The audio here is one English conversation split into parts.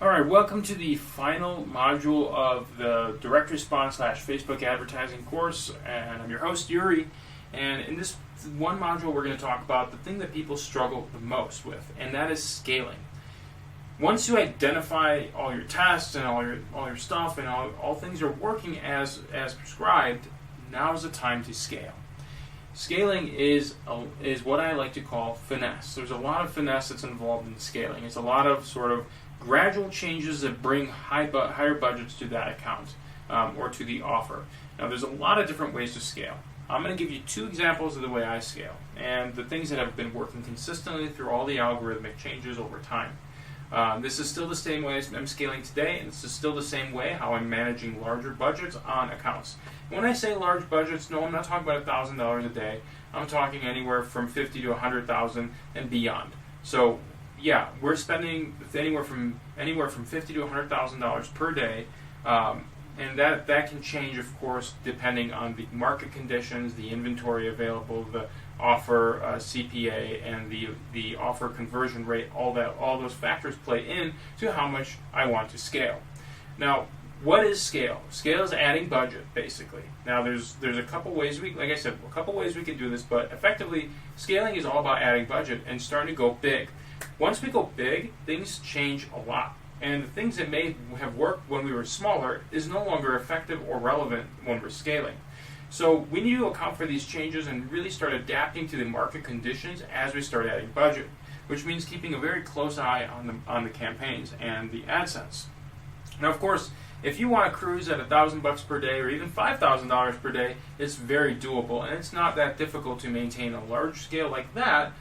Alright, welcome to the final module of the direct response / Facebook advertising course, and I'm your host Yuri. And in this one module we're going to talk about the thing that people struggle the most with, and that is scaling. Once you identify all your tests and all your stuff and all things are working as prescribed, now is the time to scale. Scaling is what I like to call finesse. There's a lot of finesse that's involved in scaling. It's a lot of sort of gradual changes that bring higher budgets to that account or to the offer. Now, there's a lot of different ways to scale. I'm going to give you two examples of the way I scale and the things that have been working consistently through all the algorithmic changes over time. This is still the same way I'm scaling today, and this is still the same way how I'm managing larger budgets on accounts. When I say large budgets, no, I'm not talking about $1,000 a day. I'm talking anywhere from $50,000 to $100,000 and beyond. So, yeah, we're spending anywhere from $50,000 to $100,000 per day, and that can change, of course, depending on the market conditions, the inventory available, the offer CPA, and the offer conversion rate. All those factors play in to how much I want to scale. Now, what is scale? Scale is adding budget, basically. Now, there's a couple ways we can do this, but effectively, scaling is all about adding budget and starting to go big. Once we go big, things change a lot. And the things that may have worked when we were smaller is no longer effective or relevant when we're scaling. So we need to account for these changes and really start adapting to the market conditions as we start adding budget, which means keeping a very close eye on the campaigns and the AdSense. Now, of course, if you want to cruise at $1,000 per day or even $5,000 per day, it's very doable, and it's not that difficult to maintain a large scale like that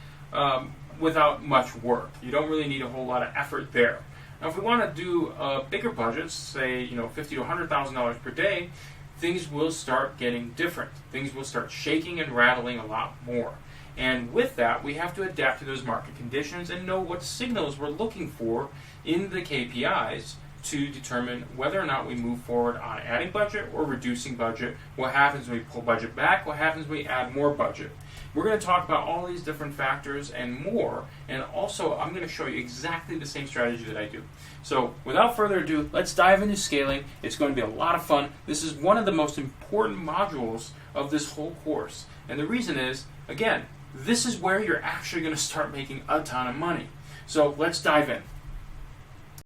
without much work. You don't really need a whole lot of effort there. Now, if we want to do bigger budgets, say $50,000 to $100,000 per day, things will start getting different. Things will start shaking and rattling a lot more. And with that, we have to adapt to those market conditions and know what signals we're looking for in the KPIs to determine whether or not we move forward on adding budget or reducing budget. What happens when we pull budget back? What happens when we add more budget? We're going to talk about all these different factors and more, and also I'm going to show you exactly the same strategy that I do. So without further ado, let's dive into scaling. It's going to be a lot of fun. This is one of the most important modules of this whole course. And the reason is, again, this is where you're actually going to start making a ton of money. So let's dive in.